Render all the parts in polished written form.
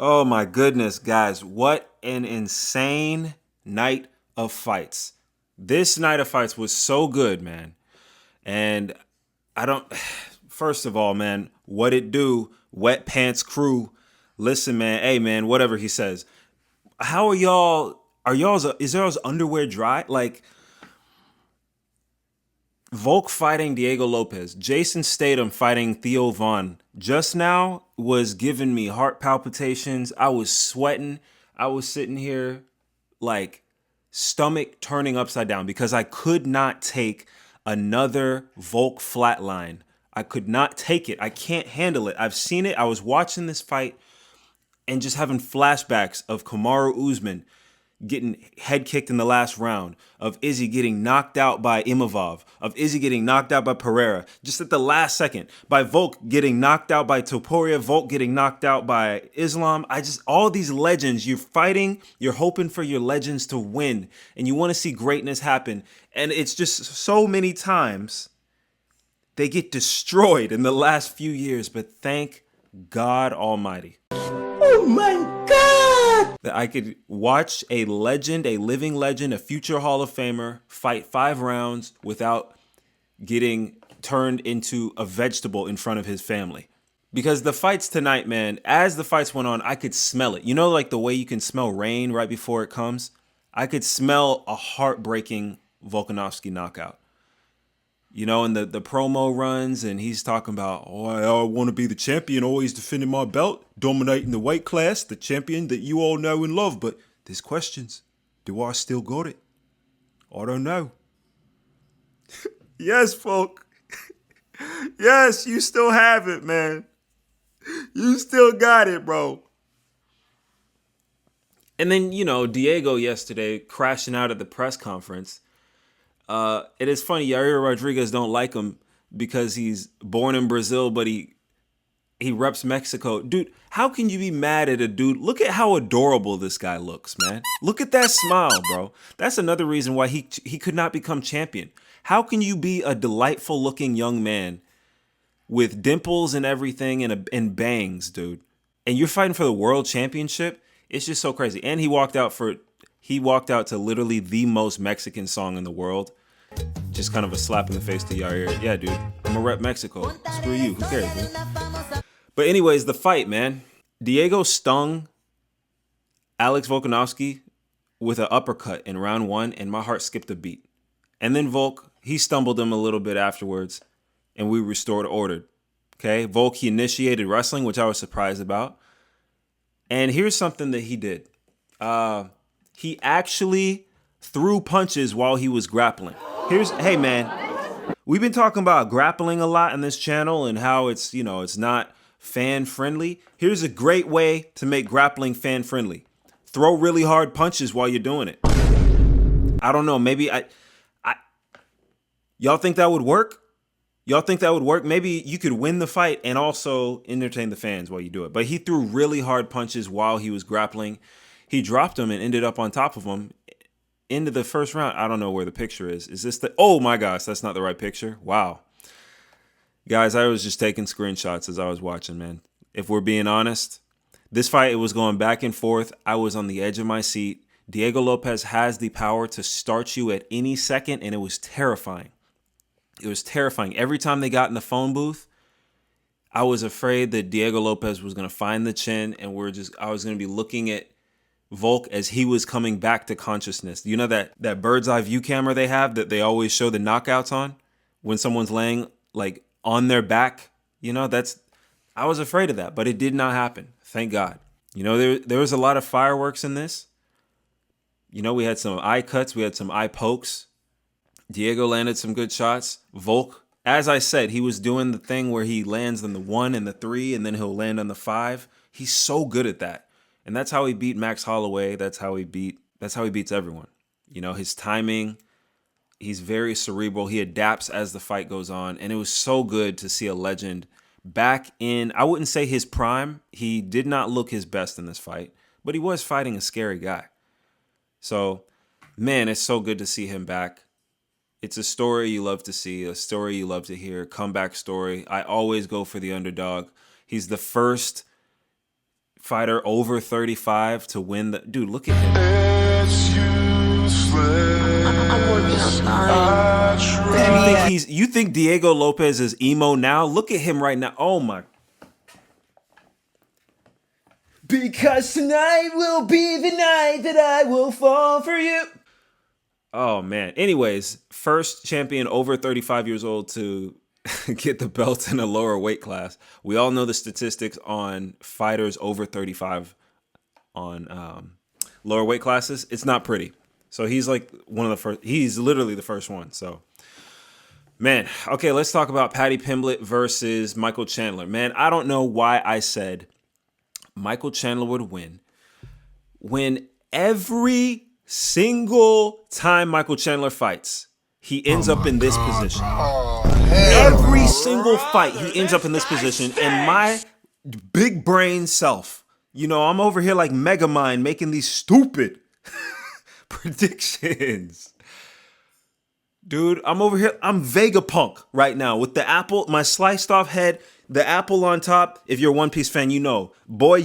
Oh my goodness, guys. What an insane night of fights. This night of fights was so good, man. And I don't, first of all, man, what it do? Wet Pants Crew. Listen, man, hey, man, whatever he says. How are y'all? Is y'all's underwear dry? Like, Volk fighting Diego Lopez, Jason Statham fighting Theo Vaughn just now was giving me heart palpitations. I was sweating. I was sitting here like stomach turning upside down because I could not take another Volk flatline. I could not take it. I can't handle it. I've seen it. I was watching this fight and just having flashbacks of Kamaru Usman getting head kicked in the last round, of Izzy getting knocked out by Imavov, of Izzy getting knocked out by Pereira, just at the last second, by Volk getting knocked out by Topuria, Volk getting knocked out by Islam. All these legends, you're fighting, you're hoping for your legends to win, and you want to see greatness happen. And it's just so many times they get destroyed in the last few years, but thank God Almighty. Oh my God! That I could watch a legend, a living legend, a future Hall of Famer fight 5 rounds without getting turned into a vegetable in front of his family. Because the fights tonight, man, as the fights went on, I could smell it. You know, like the way you can smell rain right before it comes? I could smell a heartbreaking Volkanovski knockout. You know, and the promo runs, and he's talking about, oh, I want to be the champion, always defending my belt, dominating the weight class, the champion that you all know and love. But there's questions. Do I still got it? I don't know. Yes, folk. Yes, you still have it, man. You still got it, bro. And then, you know, Diego yesterday crashing out at the press conference. It is funny, Yair Rodriguez don't like him because he's born in Brazil, but he reps Mexico. Dude, how can you be mad at a dude? Look at how adorable this guy looks, man. Look at that smile, bro. That's another reason why he could not become champion. How can you be a delightful looking young man with dimples and everything and bangs, dude? And you're fighting for the world championship? It's just so crazy. And he walked out to literally the most Mexican song in the world. Just kind of a slap in the face to Yair. Yeah, dude, I'm gonna rep Mexico. Screw you. Who cares, dude? But anyways, the fight, man. Diego stung Alex Volkanovski with an uppercut in round 1, and my heart skipped a beat. And then Volk, he stumbled him a little bit afterwards, and we restored order. Okay, Volk, he initiated wrestling, which I was surprised about. And here's something that he did. He actually threw punches while he was grappling. Hey man, we've been talking about grappling a lot on this channel and how it's, you know, it's not fan friendly. Here's a great way to make grappling fan friendly. Throw really hard punches while you're doing it. I don't know, maybe y'all think that would work? Y'all think that would work? Maybe you could win the fight and also entertain the fans while you do it. But he threw really hard punches while he was grappling. He dropped him and ended up on top of him into the first round. I don't know where the picture is. Is this oh my gosh, that's not the right picture. Wow. Guys, I was just taking screenshots as I was watching, man. If we're being honest, this fight, it was going back and forth. I was on the edge of my seat. Diego Lopez has the power to start you at any second, and it was terrifying. It was terrifying. Every time they got in the phone booth, I was afraid that Diego Lopez was going to find the chin, and I was going to be looking at Volk as he was coming back to consciousness. You know that bird's eye view camera they have that they always show the knockouts on when someone's laying like on their back? You know, I was afraid of that, but it did not happen. Thank God. You know, there was a lot of fireworks in this. You know, we had some eye cuts, we had some eye pokes. Diego landed some good shots. Volk, as I said, he was doing the thing where he lands on the 1 and the 3, and then he'll land on the 5. He's so good at that. And that's how he beat Max Holloway. That's how he beats everyone. You know, his timing, he's very cerebral. He adapts as the fight goes on. And it was so good to see a legend back in, I wouldn't say his prime. He did not look his best in this fight, but he was fighting a scary guy. So, man, it's so good to see him back. It's a story you love to see, a story you love to hear, comeback story. I always go for the underdog. He's the first fighter over 35 to win the... Dude, look at him. I'm working on You think Diego Lopez is emo now? Look at him right now. Oh my... Because tonight will be the night that I will fall for you. Oh, man. Anyways, first champion over 35 years old to get the belt in a lower weight class. We all know the statistics on fighters over 35 on lower weight classes. It's not pretty. So he's like one of the first. He's literally the first one. So, man. Okay, let's talk about Paddy Pimblett versus Michael Chandler. Man, I don't know why I said Michael Chandler would win when every single time Michael Chandler fights, he ends up in this position. Every single fight, he ends up in this position. And my big brain self, I'm over here like Megamind making these stupid predictions. Dude, I'm over here. I'm Vegapunk right now with the apple, my sliced off head, the apple on top. If you're a One Piece fan, Boy,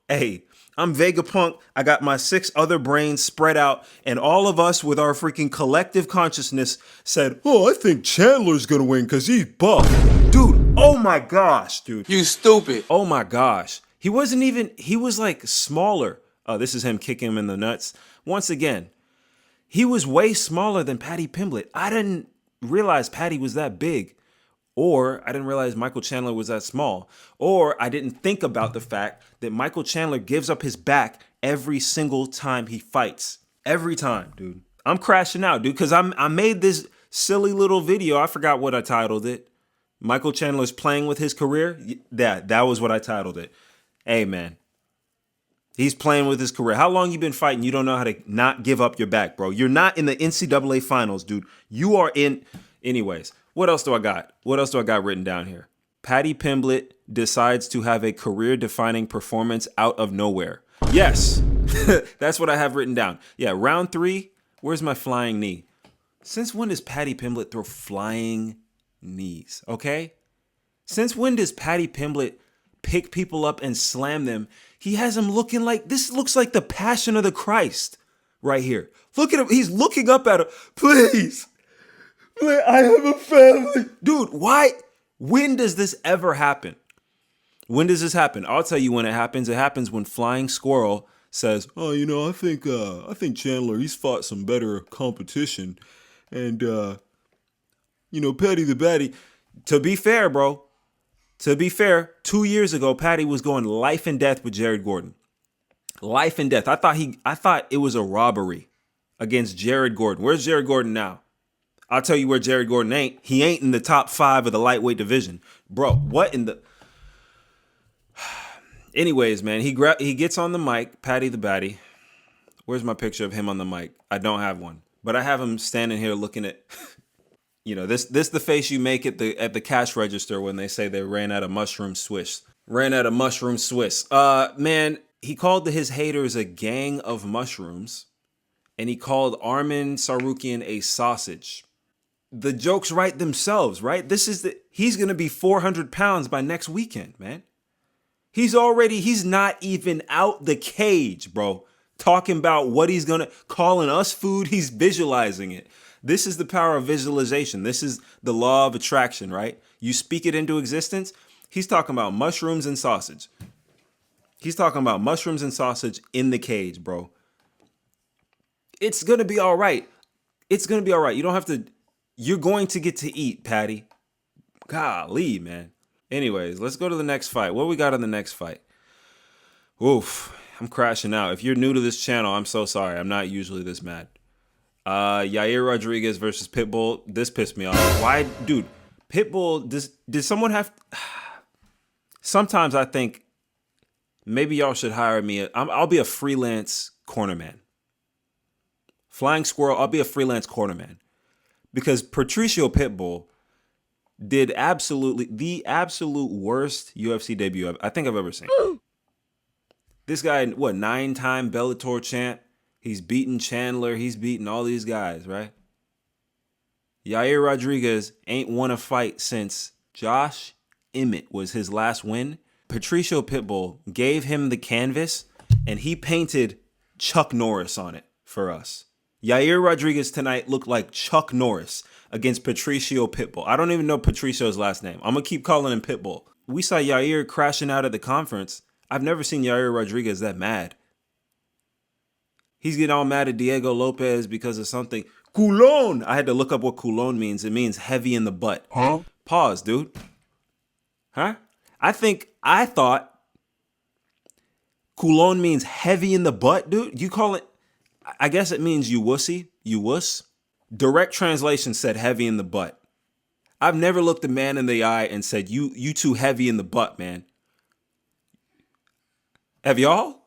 Hey, I'm Vegapunk. I got my 6 other brains spread out, and all of us with our freaking collective consciousness said, oh, I think Chandler's gonna win because he's buff. Dude, oh my gosh, dude. You stupid. Oh my gosh. He was like smaller. Oh, this is him kicking him in the nuts. Once again, he was way smaller than Paddy Pimblett. I didn't realize Paddy was that big. Or I didn't realize Michael Chandler was that small. Or I didn't think about the fact that Michael Chandler gives up his back every single time he fights. Every time, dude. I'm crashing out, dude, because I made this silly little video. I forgot what I titled it. Michael Chandler's playing with his career. That was what I titled it. Hey, man. He's playing with his career. How long you been fighting? You don't know how to not give up your back, bro. You're not in the NCAA finals, dude. You are in... Anyways, what else do I got? What else do I got written down here? Paddy Pimblett decides to have a career-defining performance out of nowhere. Yes, that's what I have written down. Yeah, round 3, where's my flying knee? Since when does Paddy Pimblett throw flying knees, okay? Since when does Paddy Pimblett pick people up and slam them? He has them looking like, this looks like the Passion of the Christ right here. Look at him, he's looking up at him. Please, I have a family. Dude, why? When does this ever happen? When does this happen? I'll tell you when it happens. It happens when Flying Squirrel says, oh, I think Chandler, he's fought some better competition. And, Paddy the Baddy. To be fair, bro. To be fair, 2 years ago, Paddy was going life and death with Jared Gordon. Life and death. I thought it was a robbery against Jared Gordon. Where's Jared Gordon now? I'll tell you where Jared Gordon ain't. He ain't in the top 5 of the lightweight division. Bro, what in the... Anyways, man, he gets on the mic, Paddy the Baddy. Where's my picture of him on the mic? I don't have one. But I have him standing here looking at... this the face you make at the cash register when they say they ran out of mushroom Swiss. Ran out of mushroom Swiss. Man, he called his haters a gang of mushrooms. And he called Armin Sarukian a sausage. The jokes write themselves, right? He's going to be 400 pounds by next weekend, man. He's not even out the cage, bro. Talking about what he's going to, calling us food, he's visualizing it. This is the power of visualization. This is the law of attraction, right? You speak it into existence. He's talking about mushrooms and sausage. He's talking about mushrooms and sausage in the cage, bro. It's going to be all right. It's going to be all right. You don't have to... You're going to get to eat, Paddy. Golly, man. Anyways, let's go to the next fight. What we got in the next fight? Oof, I'm crashing out. If you're new to this channel, I'm so sorry. I'm not usually this mad. Yair Rodriguez versus Pitbull. This pissed me off. Why? Dude, Pitbull, did someone have... Sometimes I think maybe y'all should hire me. I'll be a freelance cornerman. Flying Squirrel, I'll be a freelance cornerman. Because Patricio Pitbull did the absolute worst UFC debut I think I've ever seen. This guy, 9-time Bellator champ. He's beaten Chandler. He's beaten all these guys, right? Yair Rodriguez ain't won a fight since Josh Emmett was his last win. Patricio Pitbull gave him the canvas and he painted Chuck Norris on it for us. Yair Rodriguez tonight looked like Chuck Norris against Patricio Pitbull. I don't even know Patricio's last name. I'm going to keep calling him Pitbull. We saw Yair crashing out at the conference. I've never seen Yair Rodriguez that mad. He's getting all mad at Diego Lopez because of something. Culon! I had to look up what culon means. It means heavy in the butt. Huh? Pause, dude. Huh? I thought culon means heavy in the butt, dude. You call it, I guess it means you wussy, you wuss. Direct translation said heavy in the butt. I've never looked a man in the eye and said, you too heavy in the butt, man. Have y'all?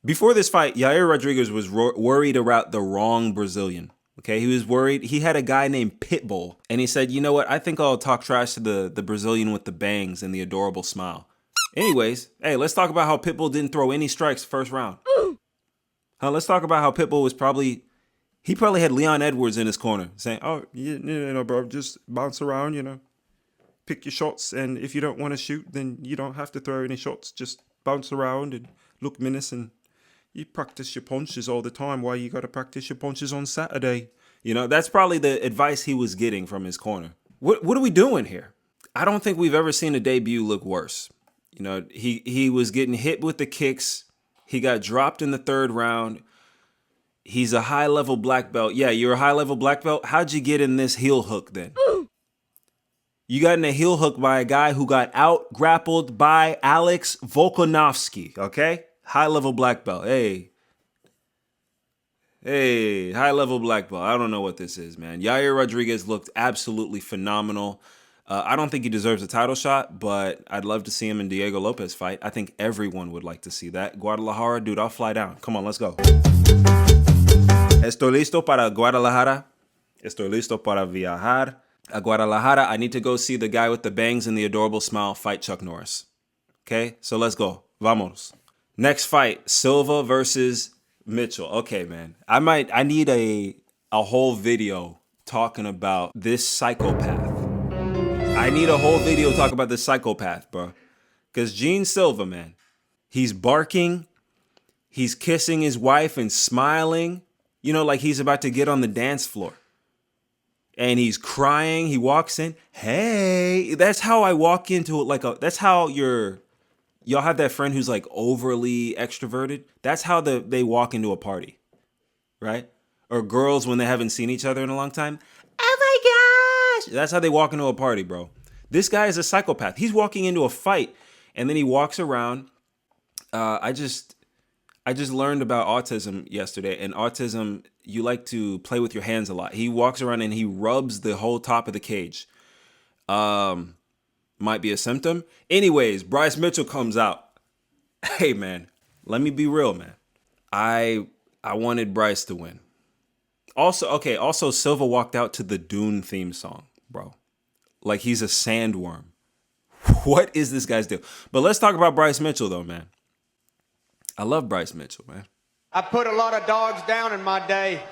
Before this fight, Yair Rodriguez was worried about the wrong Brazilian. Okay, he was worried. He had a guy named Pitbull, and he said, you know what? I think I'll talk trash to the Brazilian with the bangs and the adorable smile. Anyways, hey, let's talk about how Pitbull didn't throw any strikes first round. Let's talk about how Pitbull was probably had Leon Edwards in his corner saying, oh, you know, bro, just bounce around, you know. Pick your shots, and if you don't want to shoot, then you don't have to throw any shots. Just bounce around and look menacing. You practice your punches all the time. Why you got to practice your punches on Saturday? You know, that's probably the advice he was getting from his corner. What are we doing here? I don't think we've ever seen a debut look worse. You know, he was getting hit with the kicks. He got dropped in the third round. He's a high-level black belt. Yeah, you're a high-level black belt. How'd you get in this heel hook then? You got in a heel hook by a guy who got out-grappled by Alex Volkanovski, okay? High-level black belt. Hey, high-level black belt. I don't know what this is, man. Yair Rodriguez looked absolutely phenomenal. I don't think he deserves a title shot, but I'd love to see him in Diego Lopez fight. I think everyone would like to see that. Guadalajara, dude, I'll fly down. Come on, let's go. Estoy listo para Guadalajara. Estoy listo para viajar a Guadalajara. I need to go see the guy with the bangs and the adorable smile fight Chuck Norris. Okay, so let's go. Vamos. Next fight, Silva versus Mitchell. Okay, man. I need a whole video talking about this psychopath. I need a whole video talking about this psychopath, bro. Because Gene Silva, man, he's barking. He's kissing his wife and smiling. You know, like he's about to get on the dance floor. And he's crying. He walks in. Hey, that's how I walk into it. That's how y'all have that friend who's like overly extroverted. That's how they walk into a party, right? Or girls when they haven't seen each other in a long time. Oh my gosh! That's how they walk into a party, bro. This guy is a psychopath. He's walking into a fight and then he walks around. I just learned about autism yesterday, and autism, you like to play with your hands a lot. He walks around and he rubs the whole top of the cage. Might be a symptom. Anyways, Bryce Mitchell comes out. Hey, man, let me be real, man. I wanted Bryce to win. Also, Silva walked out to the Dune theme song, bro. Like he's a sandworm. What is this guy's deal? But let's talk about Bryce Mitchell, though, man. I love Bryce Mitchell, man. I put a lot of dogs down in my day.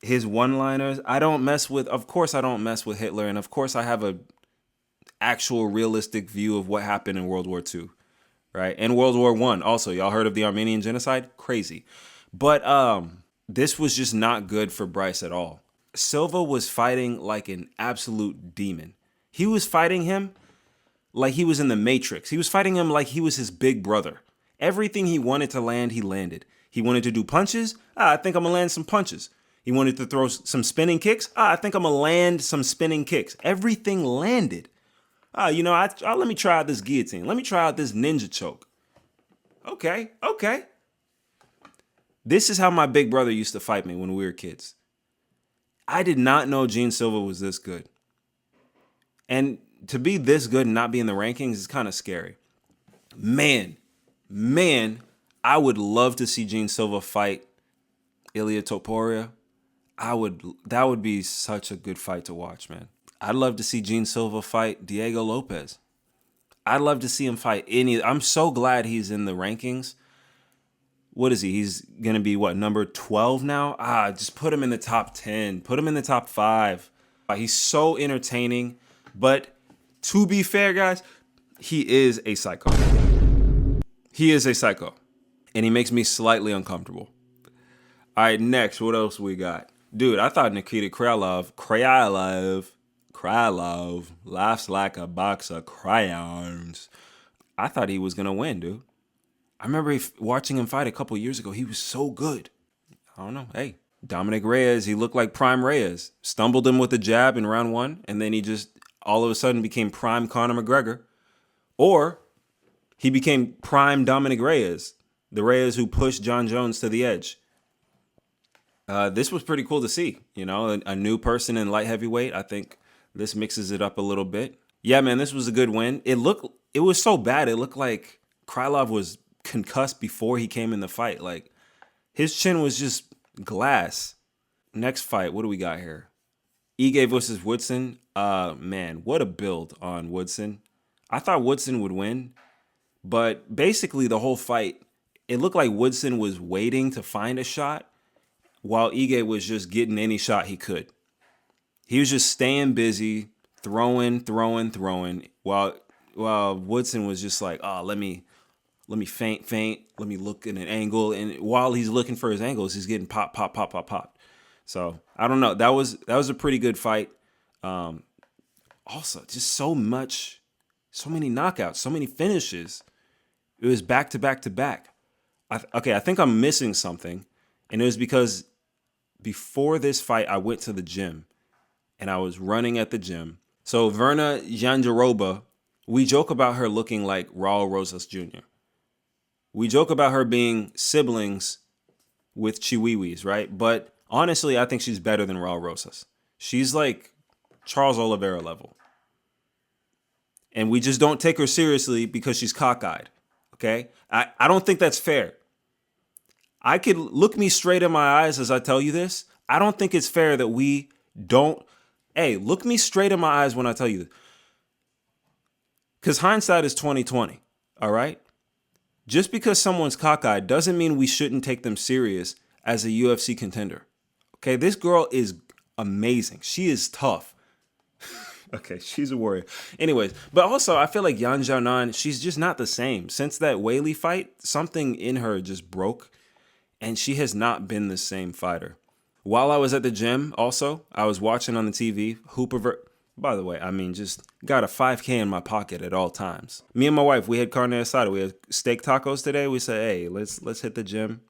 His one-liners, of course I don't mess with Hitler, and of course I have a actual realistic view of what happened in World War II, right? And World War I also. Y'all heard of the Armenian genocide? Crazy. But this was just not good for Bryce at all. Silva was fighting like an absolute demon. He was fighting him like he was in the Matrix. He was fighting him like he was his big brother. Everything he wanted to land, he landed. He wanted to do punches. I think I'm going to land some punches. He wanted to throw some spinning kicks. I think I'm going to land some spinning kicks. Everything landed. Let me try out this guillotine. Let me try out this ninja choke. Okay. This is how my big brother used to fight me when we were kids. I did not know Gene Silva was this good. And to be this good and not be in the rankings is kind of scary. Man, I would love to see Gene Silva fight Ilia Topuria. That would be such a good fight to watch, man. I'd love to see Gene Silva fight Diego Lopez. I'd love to see him fight I'm so glad he's in the rankings. What is he? He's going to be, number 12 now? Just put him in the top 10. Put him in the top 5. He's so entertaining. But to be fair, guys, he is a psycho. He is a psycho. And he makes me slightly uncomfortable. All right, next, what else we got? Dude, I thought Nikita Krylov laughs like a box of crayons. I thought he was going to win, dude. I remember watching him fight a couple years ago. He was so good. I don't know. Hey, Dominic Reyes, he looked like prime Reyes. Stumbled him with a jab in round 1, and then he just all of a sudden became prime Conor McGregor. Or he became prime Dominic Reyes, the Reyes who pushed John Jones to the edge. This was pretty cool to see, you know, a new person in light heavyweight. I think this mixes it up a little bit. Yeah, man, this was a good win. It was so bad. It looked like Krylov was concussed before he came in the fight. Like, his chin was just glass. Next fight, what do we got here? Ige versus Woodson. Man, what a build on Woodson. I thought Woodson would win, but basically the whole fight, it looked like Woodson was waiting to find a shot while Ige was just getting any shot he could. He was just staying busy, throwing, while Woodson was just like, oh, let me feint, let me look at an angle. And while he's looking for his angles, he's getting pop. So I don't know. That was a pretty good fight. Also, just so many knockouts, so many finishes. It was back to back. I think I'm missing something. And it was because before this fight, I went to the gym and I was running at the gym. So Verna Jandiroba, we joke about her looking like Raul Rosas Jr. We joke about her being siblings with Chihuihuis, right? But honestly, I think she's better than Raul Rosas. She's like Charles Oliveira level. And we just don't take her seriously because she's cockeyed, okay? I don't think that's fair. I could look me straight in my eyes as I tell you this. I don't think it's fair that we don't. Hey, look me straight in my eyes when I tell you this. Because hindsight is 20/20, all right? Just because someone's cockeyed doesn't mean we shouldn't take them serious as a UFC contender. Okay, this girl is amazing. She is tough. Okay, she's a warrior. Anyways, but also I feel like Yan Xiaonan, she's just not the same. Since that Weili fight, something in her just broke. And she has not been the same fighter. While I was at the gym, also, I was watching on the TV, by the way, I mean, just got a 5K in my pocket at all times. Me and my wife, we had carne asada. We had steak tacos today. We said, hey, let's hit the gym.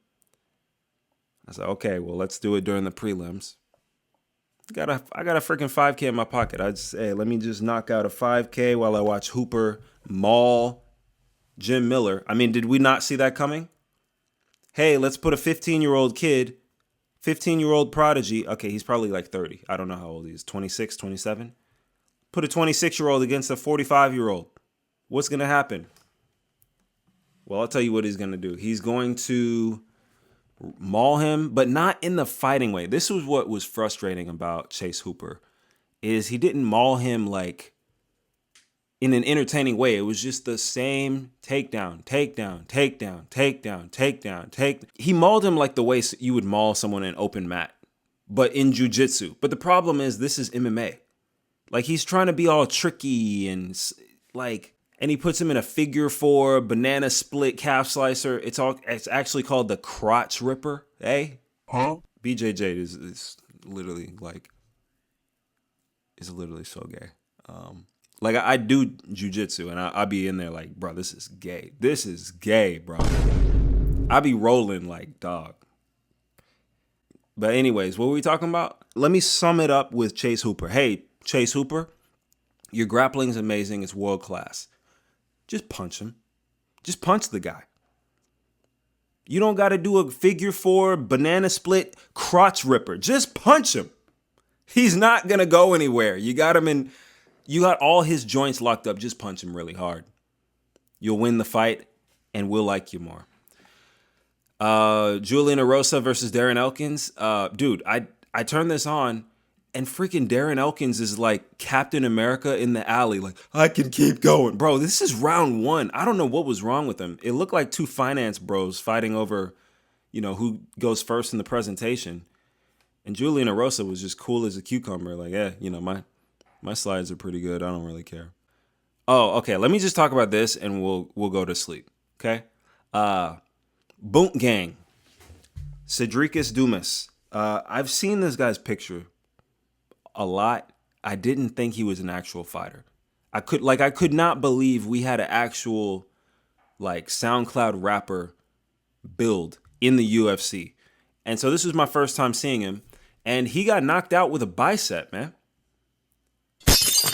I said, okay, well, let's do it during the prelims. I got a freaking 5K in my pocket. I just, hey, let me just knock out a 5K while I watch Hooper, Maul, Jim Miller. I mean, did we not see that coming? Hey, let's put a 15-year-old kid, 15-year-old prodigy. Okay, he's probably like 30. I don't know how old he is, 26, 27. Put a 26-year-old against a 45-year-old. What's going to happen? Well, I'll tell you what he's going to do. He's going to maul him, but not in the fighting way. This was what was frustrating about Chase Hooper, is he didn't maul him like in an entertaining way. It was just the same takedown. He mauled him like the way you would maul someone in open mat, but in jiu-jitsu. But the problem is this is MMA. Like, he's trying to be all tricky and he puts him in a figure 4 banana split calf slicer. It's actually called the crotch ripper. Hey? Huh? BJJ is literally so gay. Like, I do jujitsu, and I be in there like, bro, this is gay. This is gay, bro. I be rolling like, dog. But anyways, what were we talking about? Let me sum it up with Chase Hooper. Hey, Chase Hooper, your grappling is amazing. It's world class. Just punch him. Just punch the guy. You don't got to do a figure 4 banana split crotch ripper. Just punch him. He's not going to go anywhere. You got him in... You got all his joints locked up. Just punch him really hard. You'll win the fight, and we'll like you more. Julian Erosa versus Darren Elkins. Dude, I turned this on, and freaking Darren Elkins is like Captain America in the alley. Like, I can keep going. Bro, this is round 1. I don't know what was wrong with him. It looked like two finance bros fighting over, who goes first in the presentation. And Julian Erosa was just cool as a cucumber. Like, yeah, my slides are pretty good. I don't really care. Oh, okay. Let me just talk about this and we'll go to sleep. Okay. Boont Gang. Cedricus Dumas. I've seen this guy's picture a lot. I didn't think he was an actual fighter. I could not believe we had an actual like SoundCloud rapper build in the UFC. And so this was my first time seeing him, and he got knocked out with a bicep, man.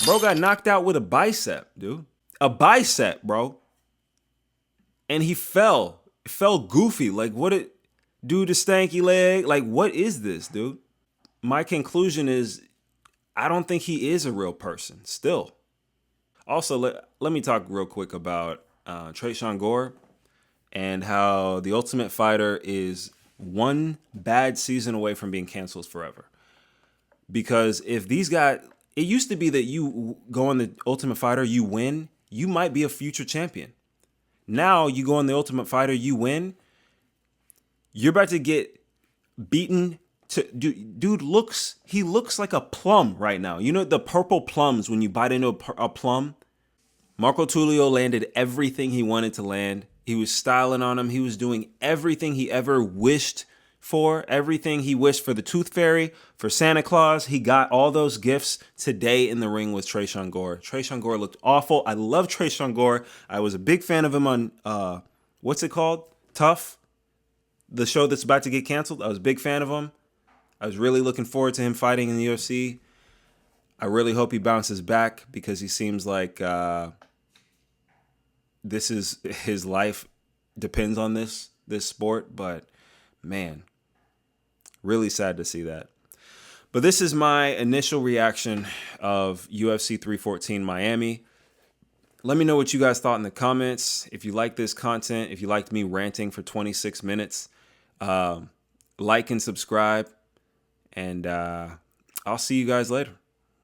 Bro got knocked out with a bicep, dude. A bicep, bro. And he fell goofy. Like, what it, dude, a stanky leg? Like, what is this, dude? My conclusion is, I don't think he is a real person, still. Also, let me talk real quick about Tresean Gore and how The Ultimate Fighter is one bad season away from being canceled forever. Because if these guys, it used to be that you go on The Ultimate Fighter, you win, you might be a future champion. Now you go on The Ultimate Fighter, you win, you're about to get beaten. Dude looks like a plum right now. You know the purple plums when you bite into a plum? Marco Tulio landed everything he wanted to land. He was styling on him. He was doing everything he ever wished for, everything he wished for the Tooth Fairy, for Santa Claus. He got all those gifts today in the ring with Tresean Gore. Tresean Gore looked awful. I love Tresean Gore. I was a big fan of him on, what's it called? Tough? The show that's about to get canceled. I was a big fan of him. I was really looking forward to him fighting in the UFC. I really hope he bounces back because he seems like this is his life depends on this sport. But man, really sad to see that. But this is my initial reaction of UFC 314 Miami. Let me know what you guys thought in the comments. If you like this content, if you liked me ranting for 26 minutes, like and subscribe. And I'll see you guys later.